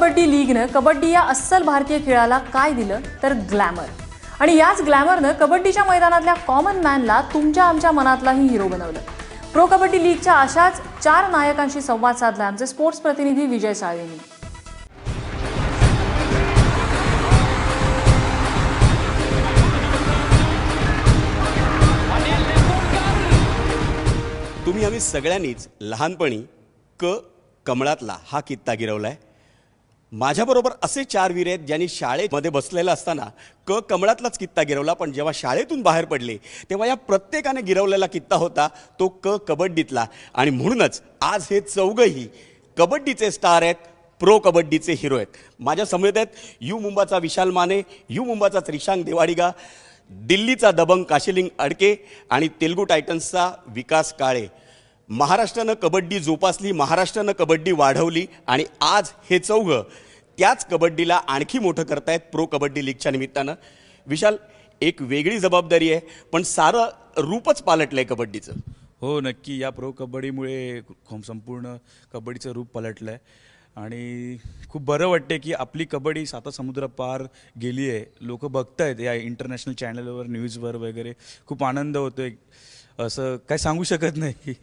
कबड्डी लीगनं कबड्डी या अस्सल भारतीय खेळाला काय दिलं तर ग्लॅमर. आणि याच ग्लॅमरनं कबड्डीच्या मैदानातल्या कॉमन मॅनला तुमच्या आमच्या मनातलाही हिरो बनवलं. प्रो कबड्डी लीगच्या अशाच 4 नायकांशी संवाद साधला आमचे स्पोर्ट्स प्रतिनिधी विजय साळवेंनी. तुम्ही आम्ही सगळ्यांनीच लहानपणी कमळातला हा कित्ता गिरवलाय. माझ्याबरोबर असे 4 वीर आहेत ज्यांनी शाळेमध्ये बसलेला असताना कमळातलाच कित्ता गिरवला, पण जेव्हा शाळेतून बाहेर पडले तेव्हा या प्रत्येकाने गिरवलेला कित्ता होता तो कबड्डीतला. आणि म्हणूनच आज हे चौघही कबड्डीचे स्टार आहेत, प्रो कबड्डीचे हिरो आहेत. माझ्या समेत आहेत यू मुंबाचा विशाल माने, यू मुंबाचा रिशांग देवाडिगा, दिल्लीचा दबंग काशीलिंग अडके आणि तेलुगू टायटन्सचा विकास काळे. महाराष्ट्रानं कबड्डी जोपासली, महाराष्ट्रानं कबड्डी वाढवली आणि आज हे चौघं त्याच कबड्डीला आणखी मोठं करतायत प्रो कबड्डी लीगच्या निमित्तानं. विशाल, एक वेगळी जबाबदारी आहे, पण सारं रूपच पालटलंय कबड्डीचं. हो नक्की, या प्रो कबड्डीमुळे संपूर्ण कबड्डीचं रूप पलटलं आहे आणि खूप बरं वाटते की आपली कबड्डी 7 समुद्र पार गेली आहे. लोक बघत आहेत या इंटरनॅशनल चॅनलवर, न्यूजवर वगैरे. खूप आनंद होतोय, असं काय सांगू शकत नाही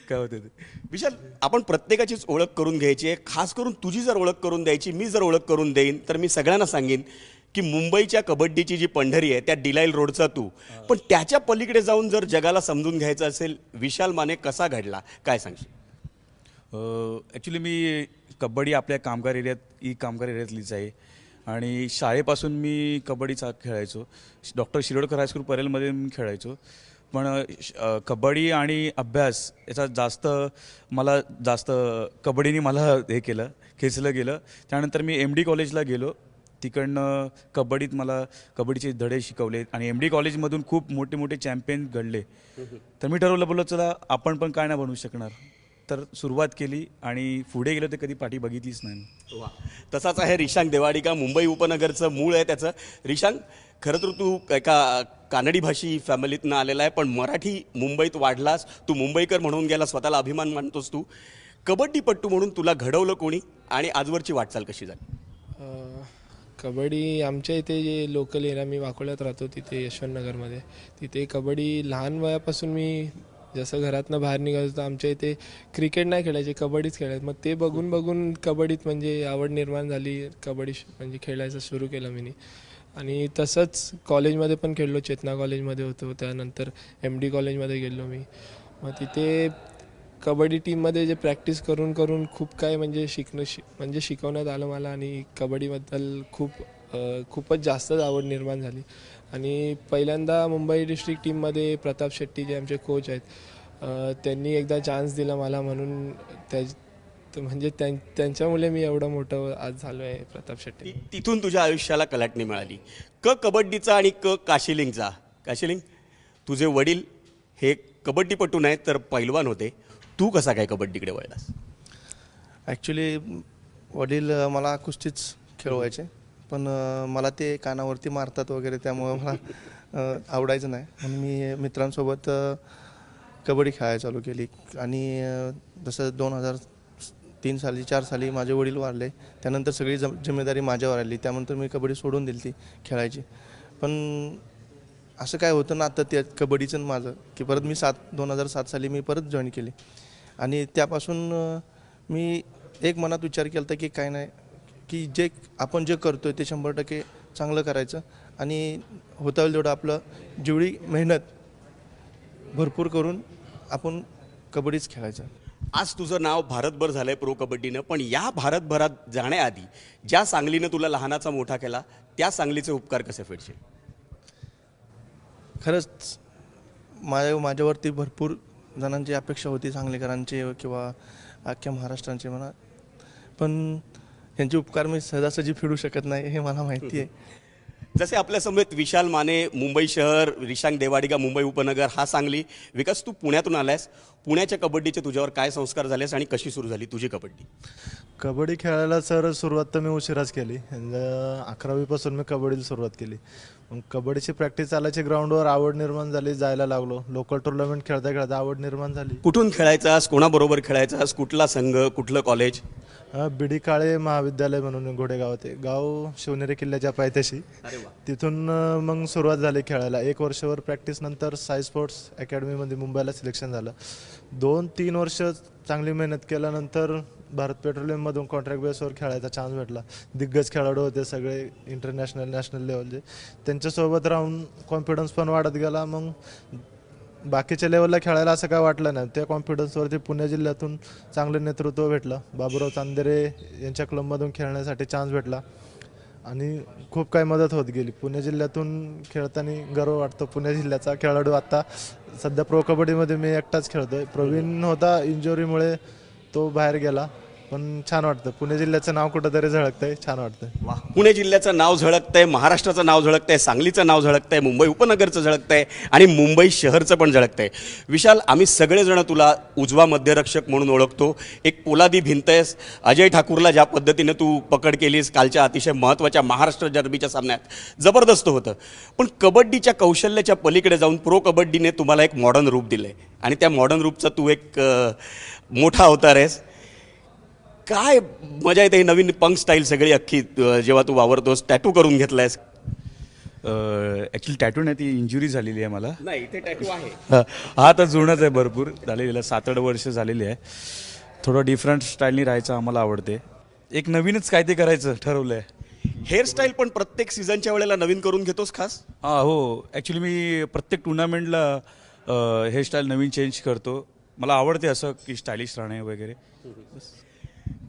काय होतं ते. विशाल, आपण प्रत्येकाचीच ओळख करून घ्यायची आहे. खास करून तुझी जर ओळख करून द्यायची, मी जर ओळख करून देईन तर मी सगळ्यांना सांगेन की मुंबईच्या कबड्डीची जी पंढरी आहे त्या डिलाईल रोडचा तू, पण त्याच्या पलीकडे जाऊन जर जगाला समजून घ्यायचं असेल विशाल माने कसा घडला, काय सांगशील? ॲक्च्युली मी कबड्डी आपल्या कामगार एरियातलीच आहे आणि शाळेपासून मी कबड्डीचा खेळायचो. डॉक्टर शिरोडकर हायस्कूल परेलमध्ये मी खेळायचो. पण कबड्डी आणि अभ्यास याचा जास्त कबड्डीने मला हे केलं, खेचलं गेलं. त्यानंतर मी MD कॉलेजला गेलो. तिकडनं कबड्डीत मला कबड्डीचे धडे शिकवले आणि MD कॉलेजमधून खूप मोठे मोठे चॅम्पियन घडले. तर मी ठरवलं, बोललो चला आपण पण काय नाही बनवू शकणार. तर सुरुवात केली आणि पुढे गेलो तर कधी पाठी बघितलीच नाही. वा, तसाच आहे रिशांग देवाडिगा. मुंबई उपनगरचं मूळ आहे त्याचं. रिशांग, खरं तर तू एका कानडी भाषी फॅमिलीतनं आलेला आहे, पण मराठी मुंबईत वाढलास, तू मुंबईकर म्हणून गेला, स्वतःला अभिमान मानतोस तू. कबड्डीपट्टू म्हणून तुला घडवलं कोणी आणि आजवरची वाटचाल कशी झाली? कबड्डी आमच्या इथे जे लोकल एरिया, मी वाकोळ्यात राहतो तिथे यशवंतनगरमध्ये, तिथे कबड्डी लहान वयापासून मी जसं घरातनं बाहेर निघालो तर आमच्या इथे क्रिकेट नाही खेळायचे, कबड्डीच खेळायचे. मग ते बघून बघून कबड्डीत म्हणजे आवड निर्माण झाली. कबड्डी म्हणजे खेळायचं सुरू केलं मी. आणि तसंच कॉलेजमध्ये पण खेळलो, चेतना कॉलेजमध्ये होतो, त्यानंतर MD कॉलेजमध्ये गेलो मी. मग तिथे कबड्डी टीममध्ये जे प्रॅक्टिस करून करून खूप काय म्हणजे शिकवण्यात आलं मला आणि कबड्डीबद्दल खूपच जास्त आवड निर्माण झाली. आणि पहिल्यांदा मुंबई डिस्ट्रिक्ट टीममध्ये प्रताप शेट्टी जे आमचे कोच आहेत, त्यांनी एकदा चान्स दिला मला, म्हणून म्हणजे त्यांच्यामुळे मी एवढं मोठं आज झालो आहे. प्रताप शेट्टी. तिथून तुझ्या आयुष्याला कलाटणी मिळाली कबड्डीचा आणि काशीलिंगचा. काशीलिंग, तुझे वडील हे कबड्डीपटू नाहीत तर पैलवान होते. तू कसा काय कबड्डीकडे वळलास? ॲक्च्युली वडील मला कुस्तीच खेळवायचे, पण मला ते कानावरती मारतात वगैरे, त्यामुळं मला आवडायचं नाही. म्हणून मी मित्रांसोबत कबड्डी खेळायला चालू केली. आणि जसं 2003 साली 4 साली माझे वडील वारले, त्यानंतर सगळी जिम्मेदारी माझ्यावर आली. त्यानंतर मी कबड्डी सोडून दिली ती खेळायची. पण असं काय होतं ना आता त्या कबड्डीचं माझं, की परत मी 2007 साली मी परत जॉईन केली. आणि त्यापासून मी एक मनात विचार केला की काय नाही, की आपण जे करतो आहे ते 100% चांगलं करायचं आणि होता येईल तेवढं आपलं जेवढी मेहनत भरपूर करून आपण कबड्डीच खेळायचं. आज तुझं नाव भारतभर झालं आहे प्रो कबड्डीनं, पण या भारतभरात जाण्याआधी ज्या सांगलीनं तुला लहानाचा मोठा केला त्या सांगलीचे उपकार कसे फेडशील? खरंच माझ्यावरती भरपूर जणांची अपेक्षा होती, सांगलीकरांची किंवा अख्ख्या महाराष्ट्रांची म्हणा, पण यांचे उपकार मी सहजासहजी फेडू शकत नाही, हे मला माहिती आहे. जसे आपल्यासमवेत विशाल माने मुंबई शहर, रिशांग देवाडिगा मुंबई उपनगर, हा सांगली. विकास, तू पुण्यातून आलायस. पुण्याच्या कबड्डीचे तुझ्यावर काय संस्कार झालेस आणि कशी सुरू झाली तुझी कबड्डी? कबड्डी खेळायला सर सुरुवात तर मी उशिराच केली. 11वीपासून मी कबड्डीला सुरुवात केली. मग कबड्डीची प्रॅक्टिस चालायची, ग्राउंडवर आवड निर्माण झाली, जायला लागलो. लोकल टुर्नामेंट खेळता खेळता आवड निर्माण झाली. कुठून खेळायचास, कोणाबरोबर खेळायचास, कुठला संघ, कुठलं कॉलेज? बिडी काळे महाविद्यालय म्हणून घोडेगाव ते गाव शिवनेरी किल्ल्याच्या पायथ्याशी. तिथून मग सुरुवात झाली खेळायला. 1 वर्षभर प्रॅक्टिस नंतर साई स्पोर्ट्स अकॅडमीमध्ये मुंबईला सिलेक्शन झालं. 2-3 वर्ष चांगली मेहनत केल्यानंतर भारत पेट्रोलियममधून कॉन्ट्रॅक्ट बेसवर खेळायचा चान्स भेटला. दिग्गज खेळाडू होते सगळे इंटरनॅशनल नॅशनल लेवलचे. त्यांच्यासोबत राहून कॉन्फिडन्स पण वाढत गेला. मग बाकीच्या लेवलला खेळायला असं काय वाटलं नाही. त्या कॉन्फिडन्सवरती पुणे जिल्ह्यातून चांगलं नेतृत्व भेटलं. बाबूराव चांदेरे यांच्या क्लबमधून खेळण्यासाठी चान्स भेटला आणि खूप काही मदत होत गेली. पुणे जिल्ह्यातून खेळताना गर्व वाटतो. पुणे जिल्ह्याचा खेळाडू आत्ता सध्या प्रो कबड्डीमध्ये मी एकटाच खेळतोय. प्रवीण होता, इंजुरीमुळे तो बाहेर गेला. पण छान वाटतं. पुणे जिल्ह्याचं नाव कुठंतरी झळकतंय, छान वाटतं. पुणे जिल्ह्याचं नाव झळकतंय, महाराष्ट्राचं नाव झळकतंय, सांगलीचं नाव झळकतंय, मुंबई उपनगरचं झळकतंय आणि मुंबई शहरचं पण झळकतंय. विशाल, आम्ही सगळेजण तुला उजवा मध्यरक्षक म्हणून ओळखतो. एक पोलादी भिंत आहेस. अजय ठाकूरला ज्या पद्धतीने तू पकड केलीस कालच्या अतिशय महत्त्वाच्या महाराष्ट्र डर्बीच्या सामन्यात जबरदस्त होतं. पण कबड्डीच्या कौशल्याच्या पलीकडे जाऊन प्रो कबड्डीने तुम्हाला एक मॉडर्न रूप दिलं आहे आणि त्या मॉडर्न रूपचा तू एक मोठा अवतार आहेस. काय मजा येते ही नवीन पंक स्टाईल सगळी अख्खी जेव्हा तू वावरतोस. टॅटू करून घेतलायस? ॲक्च्युली टॅटू नाही, ती इंजुरी झालेली आहे मला. नाही, इथे टॅटू आहे. हा तर जुनाच आहे, भरपूर झालेला, 7-8 वर्ष झालेली आहे. थोडं डिफरंट स्टाईलनी राहायचं आम्हाला आवडते. एक नवीनच काय ते करायचं ठरवलं आहे. हेअरस्टाईल पण प्रत्येक सीझनच्या वेळेला नवीन करून घेतोस खास? हो, ॲक्च्युली मी प्रत्येक टुर्नामेंटला हेअरस्टाईल नवीन चेंज करतो. मला आवडते असं की स्टायलिश राहणे वगैरे.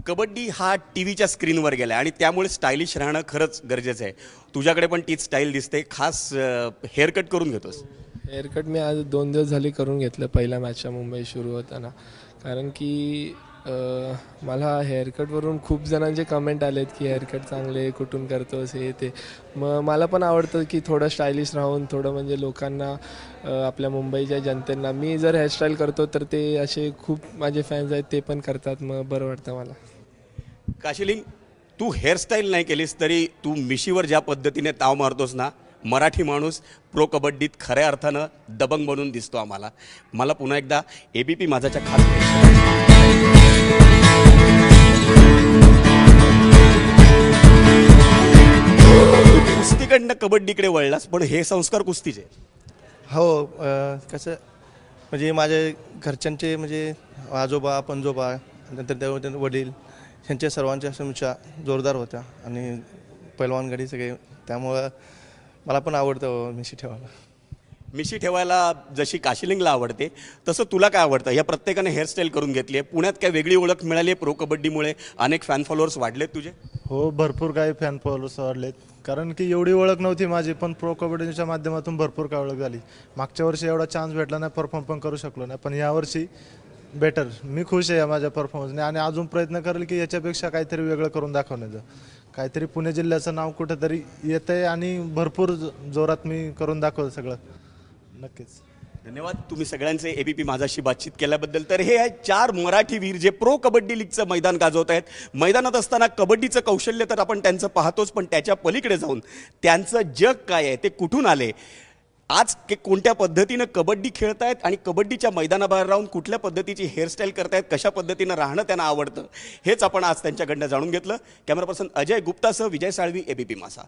कबड्डी हा टी व्हीच्या स्क्रीनवर गेला आणि त्यामुळे स्टायलिश राहणं खरंच गरजेचं आहे. तुझ्याकडे पण तीच स्टाईल दिसते. खास हेअरकट करून घेतोस? हेअरकट मी आज 2 दिवस झाली करून घेतलं पहिल्या मॅचच्या मुंबई सुरू होताना. कारण की मला हेअरकटवरून खूप जणांचे कमेंट आलेत की हेअरकट चांगले, कुठून करतोस, हे ते. मग मला पण आवडतं की थोडं स्टायलिश राहून थोडं म्हणजे लोकांना, आपल्या मुंबईच्या जनतेला, मी जर हेअरस्टाईल करतो तर ते असे खूप माझे फॅन्स आहेत ते पण करतात. मग बरं वाटतं मला. काशिलिंग, तू हेअरस्टाईल नाही केलीस तरी तू मिशीवर ज्या पद्धतीने ताव मारतोस ना, मराठी माणूस प्रो कबड्डीत खऱ्या अर्थानं दबंग बनून दिसतो आम्हाला. मला पुन्हा एकदा ABP माझाच्या खास कुस्तीकडनं कबड्डीकडे वळलास, पण हे संस्कार कुस्तीचे? हो, कसं म्हणजे माझ्या घरच्यांचे म्हणजे आजोबा पणजोबा नंतर ते वडील ह्यांच्या सर्वांच्या समीक्षा जोरदार होत्या आणि पैलवानगडी सगळे. त्यामुळं मला पण आवडतं मिशी ठेवायला. मिशी ठेवायला जशी काशिलिंगला आवडते तसं तुला काय आवडतं? या प्रत्येकाने हेअरस्टाईल करून घेतली आहे. पुण्यात काय वेगळी ओळख मिळाली आहे प्रो कबड्डीमुळे? अनेक फॅन फॉलोअर्स वाढलेत तुझे? हो, भरपूर काही फॅन फॉलोअर्स वाढलेत. कारण की एवढी ओळख नव्हती माझी, पण प्रो कबड्डीच्या माध्यमातून भरपूर काय ओळख झाली. मागच्या वर्षी एवढा चान्स भेटला नाही, परफॉर्म पण करू शकलो नाही. पण यावर्षी बेटर. मी खुश आहे माझ्या परफॉर्मन्सने आणि अजून प्रयत्न करेल की याच्यापेक्षा काहीतरी वेगळं करून दाखवण्याचं. काहीतरी पुणे जिल्ह्याचं नाव कुठंतरी येतं आहे आणि भरपूर जोरात मी करून दाखवतो सगळं. नक्कीच. धन्यवाद तुम्ही सगळ्यांचे ABP माझाशी बातचीत केल्याबद्दल. तर हे आहेत 4 मराठी वीर जे प्रो कबड्डी लीगचं मैदान गाजवत आहेत. मैदानात असताना कबड्डीचं कौशल्य तर आपण त्यांचं पाहतोच, पण त्याच्या पलीकडे जाऊन त्यांचं जग काय आहे, ते कुठून आले, आज कोणत्या पद्धतीनं कबड्डी खेळतायत आणि कबड्डीच्या मैदानाबाहेर राहून कुठल्या पद्धतीची हेअरस्टाईल करतायत, कशा पद्धतीनं राहणं त्यांना आवडतं, हेच आपण आज त्यांच्याकडनं जाणून घेतलं. कॅमेरा पर्सन अजय गुप्तासह विजय साळवी, ABP माझा.